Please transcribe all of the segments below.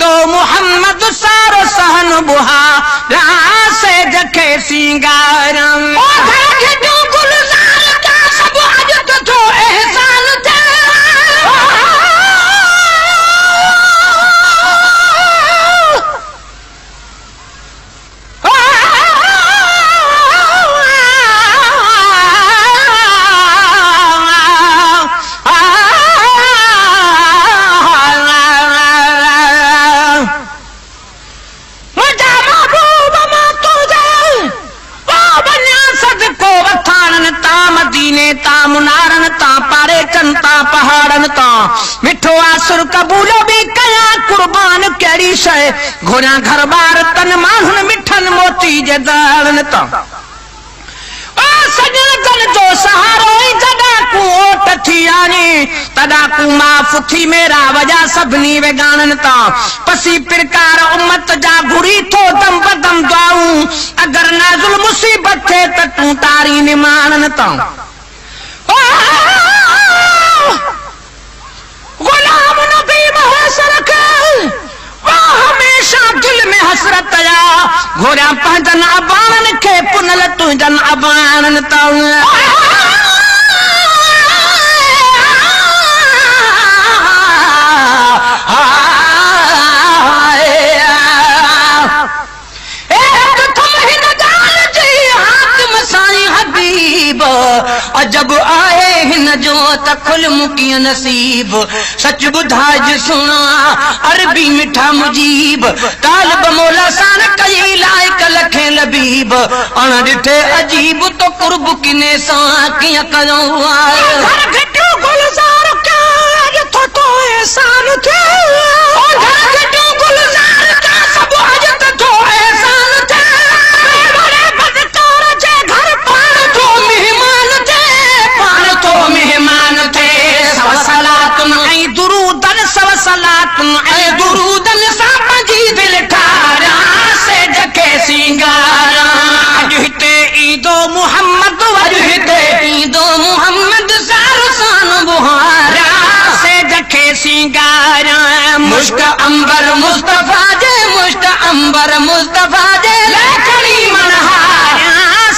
ईदो मोहम्मद सारो सहन बुहा से जखे सिंगारम गुलजार का सब अजत तो एहसान थे ता मुनारन ता पारे चंता पहाड़न ता मिठो आसुर कबूलो भी कया कुर्बान केड़ी शय घोड़ा घर बार तन माहुन मिठन मोती जे दालन ता ओ सजन तन जो सहारो जदा को ओट थी आनी तदा को माफ थी मेरा वजह सबनी वे गानन ता पसी प्रकार उम्मत जा घुरी थो दम बदम दुआऊं अगर नाजुल मुसीबत थे त तू तारी निमानन ता गुलाम नबी बहसरक हमेशा दिल में हसरत आया घोड़ा पंजन अबान के पुनल तुझन अबान जब आए हिन जो तखुल मुकिय नसीब सच बुधाज सुना अरबी मिठा मुजीब तालब मौला सान कई लायक लखे लबीब अण डिठे अजीब तो कुर्ब किने सा किया कयो घर घटो गुलजार का तो तो एहसान थे घर घटो गुलजार का सब अजत तो एहसान थे बड़े बदकार जे घर पान तो मेहमान थे पान तो मेहमान थे सलातुन ऐ दुरूदन सलातुन ऐ दुरूदन सा पंजी दिल ठारा से जके सिंगारा अजहते ईदो मोहम्मद अजहते ईदो मोहम्मद सारसान बुहारा से जके सिंगारा मुश्क अंबर मुस्तफा जे लखनी मनहारा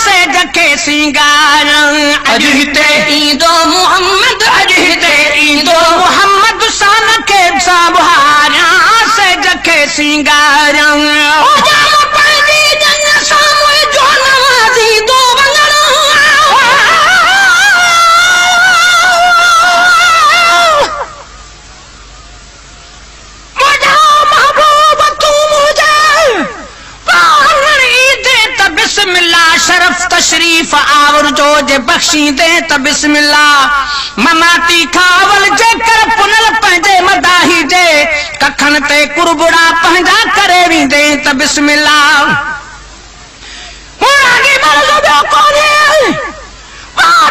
से जके सिंगारा अजहते ईदो मोहम्मद सान के साबहारा से जके सिंगारा शरफ तशरीफ आवर जो जे बख्शी दे त बिस्मिल्लाह ममाती खावल जे कर पुनल पंजे मदाही जे कखन ते कुरबुड़ा पंजा करे वी दे त बिस्मिल्लाह मुरागी मरजो बे कोने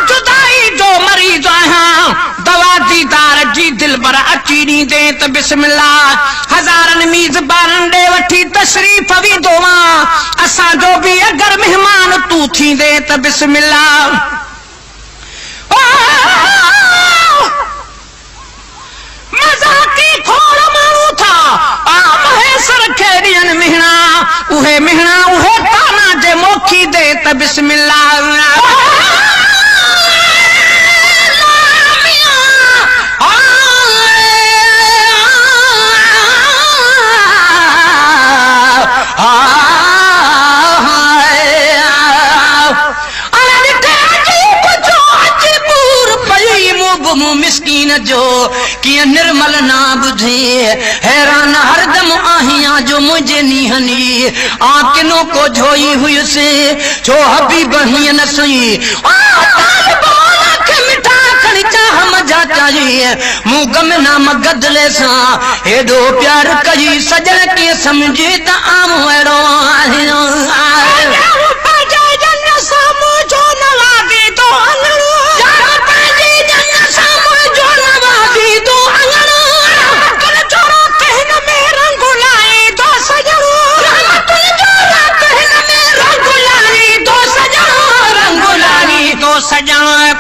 जुदाई जो मरीज आहां दवा दीदार जी दिल बर अची नी दे त बिस्मिल्लाह हजारन मीज़बान दे वठी तशरीफ वी दोवा असा जो भी अगर मेहमान तू थी दे त बिस्मिल्लाह मजाकी खोड़ मारू था आ महेसर खेरियन मिहना उहे ताना जे मोखी दे त बिस्मिल्लाह मिस्कीन जो किया निर्मल ना बुझे हैरान हरदम आहिया जो मुझे निहनी आंखों को झोई हुई से जो हबीब ही न सुई मिठा खणिचा हम जा चाहिए मुंह गम ना मगदले सा हेडो प्यार कई सजन के समझे त आम हेड़ो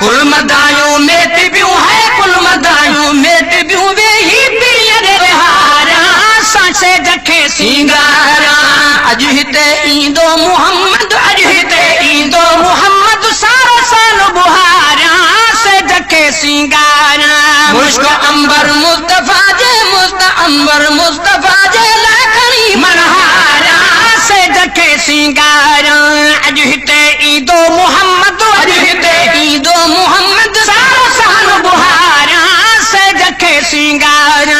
कुल मदायूं मेट बियूं है कुल मदायूं मेट बियूं वे ही पियर हारा सांसे सिंगारा अज हिते ईंदो मुहम्मद अज हिते ईंदो मुहम्मद सारा साल बुहारा से जके सिंगारा मुश्क अंबर मुस्तफा जे लाखनी मनहारा से जके सिंगारा अज हिते ईंदो मुहम्मद अज हिते ईंदो मुहम्मद सारा साल बुहारा से जके सिंगारा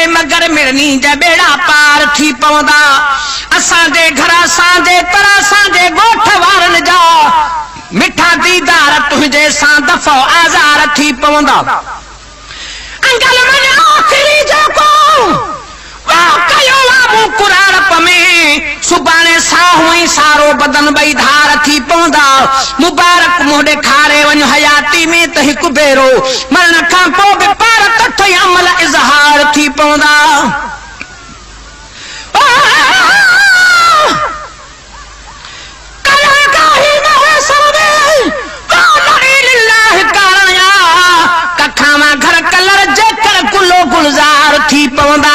मगर मिलनी जे बेड़ा पार थी पवंदा असांजे घर असांजे तर असांजे गोठ वारन जा मिठा दीदार तुझे सां दफ़ो आज़ार थी पवंदा अंकल मन आखिरी जेको कयो वाबू कुराड़प में सुभाणे साहू ई सारो बदन बई धार थी पवंदा मुबारक मुंह ॾेखारे वञ हयाती में त हिकु भेरो मरण खां पोइ बि पार तथ अमल इज़हार थी पवंदा कखा मां घर कलर जेकर कुलो गुलजार थी पवंदा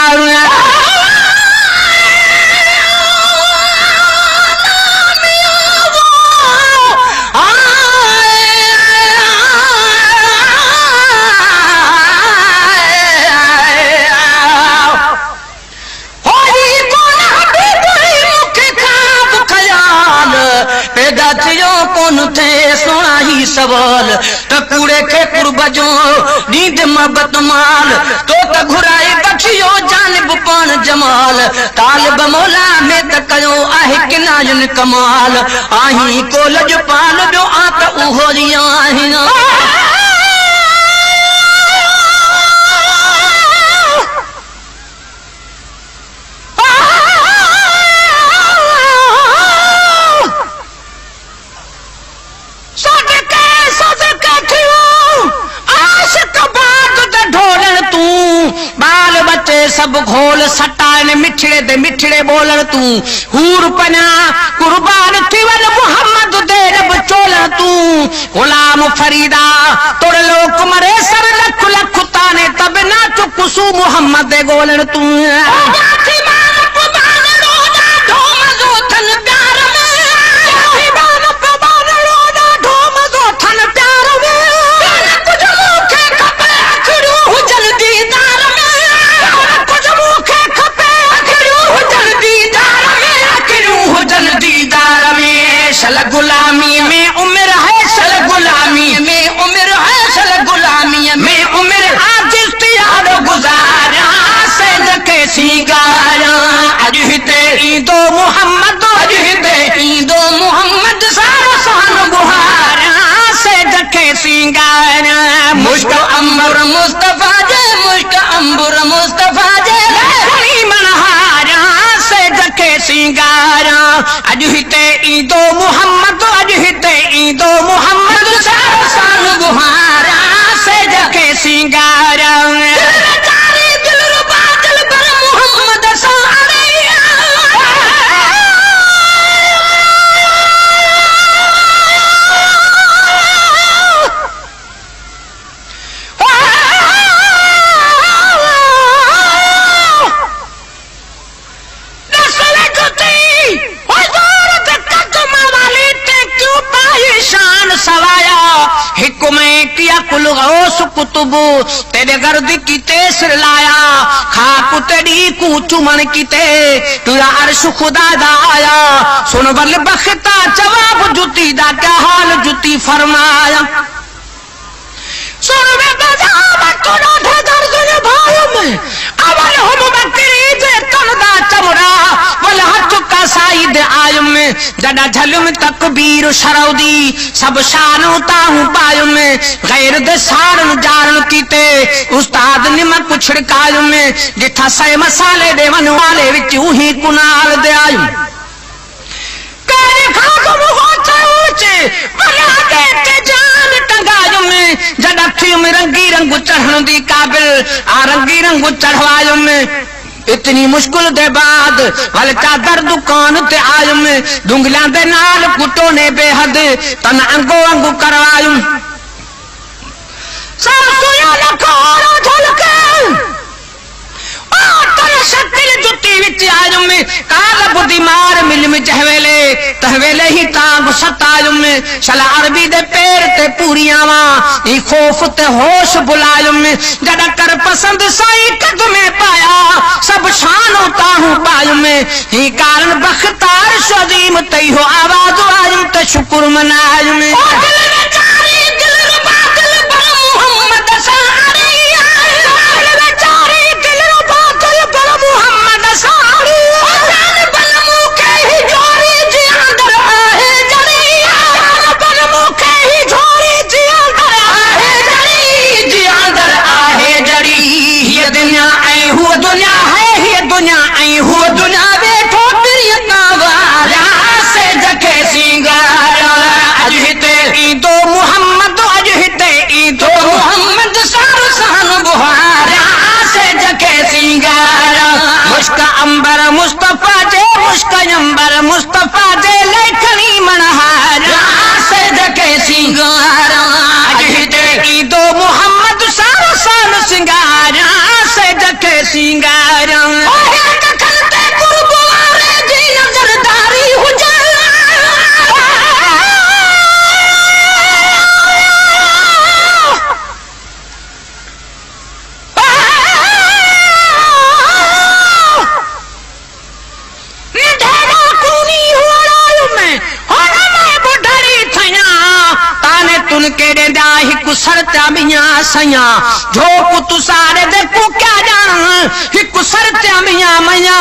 सोना ही सवाल त कूड़े के कुर्ब जो नींद मोहब्बत माल तो त घुराए बख्शियो जानिब पान जमाल तालिब मौला में त कयो आहे किनायन कमाल आही कोलज पाल जो आ त उहो रिया आहिना सब घोल सटान मिठड़े दे मिठड़े बोलन तू हूर पना कुर्बान थी वन मुहम्मद दे रब चोला तू गुलाम फरीदा तोड़ लोक मरे सर लख लख ताने तब ना चुकुसू मुहम्मद दे गोलन तू गुलामी में उम्र है सल गुलामी में उम्र है सल गुलामी में उम्र आज इख्तियार गुजारा से जके सिंगारा अज हिते ईंदो मुहम्मद अज हिते ईंदो मुहम्मद सारा साल बुहारा से जके सिंगारा मुश्क अंबर मुस्तफा जे मुश्क अंबर मुस्तफा जे मनहारा से जके सिंगारा अज हिते ईंदो मुहम्मद अज हिते ईंदो मुहम्मद सारा साल बुहारा से जके सिंगारा दिल रुबा दिल पर मुहम्मद सारे कुतुबू तेरे गर्द की तेसर लाया खाक तेरी कूचू मन की ते तुरा अर्श खुदा दा आया सुन बल बख्ता जवाब जुती दा क्या हाल जुती फरमाया सुन में बजावा कोना थे दर्द ने भाई में अवल हम बकरी जे तन दा चमड़ा वल हज का साइद आयम में जड़ा झलुम तकबीर शरौदी सब शान ताहू पायुम गैर दे सारन जारन कीते उस्ताद निमक छिड़कायुम जिथा सै मसाले दे वन वाले विच उही कुनाल दे आयुम तेरे खाको मुहोचे ऊंचे बना दे ते जान टंगायुम जड़ा थीम रंगी रंगु चढ़न दी काबिल आ रंगी रंगु चढ़वायुम इतनी मुश्किल दे बाद वल चादर दुकान ते आयुम दुंगलियां दे नाल कुटो ने बेहद तन अंगो अंगू करवायुम सासुया लखोरो झलके ओ तन शक्ल जुत्ती विच आयुम काल बुदी मार मिल में तहवेले ही तांग सतायुम शला अरबी दे पैर ते पूरियां वा ई खौफ ते होश बुलायुम जड़ा कर पसंद साई कदमे पाया सब शान ताहू पायुम ही कारण बख्तार शदीम तई हो आवाज आयुम ते शुक्र मनायुम अंबर मुस्तफा जे मुश्कयंबर मुस्तफा जे लेखनी मनहारा से जके सिंगारा अजहिते ईदो मोहम्मद सारो साल सिंगारा से जके सिंगारा सया जो पुत सारे दे को क्या जान हिक सरत्या मियां मैया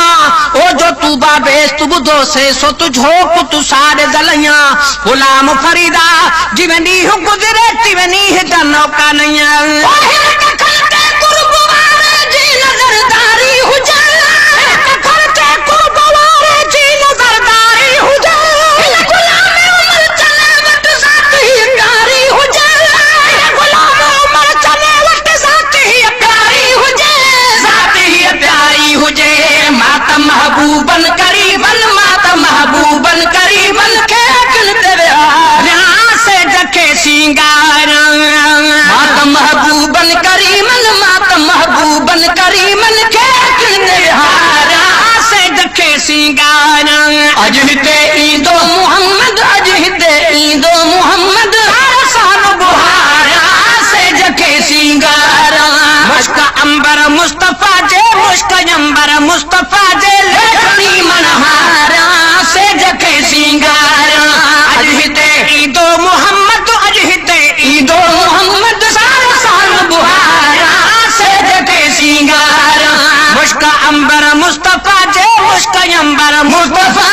ओ जो तू बाबेस तू बुधो से सो तू जो पुत सारे जलैया गुलाम फरीदा जिवें नी हो गुजरे तिवें नी है नौका नैया महबूबन करीबन माता महबूबन करीबन के अकल तेरे से जके सिंगार माता महबूबन करीबन के अकल तेरे से जके सिंगार अजहिते ईदो मोहम्मद अजहिते ईदो मोहम्मद साल बुहारा से जके सिंगार मुश्क अंबर मुस्तफा जे मुश्क अंबर मुस्तफा जे लेखनी मनहारा से जके सिंगार अजहिते ईदो मोहम्मद साल साल बुहारा से जके सिंगार मुश्क अंबर मुस्तफा जे मुश्क अंबर मुस्तफा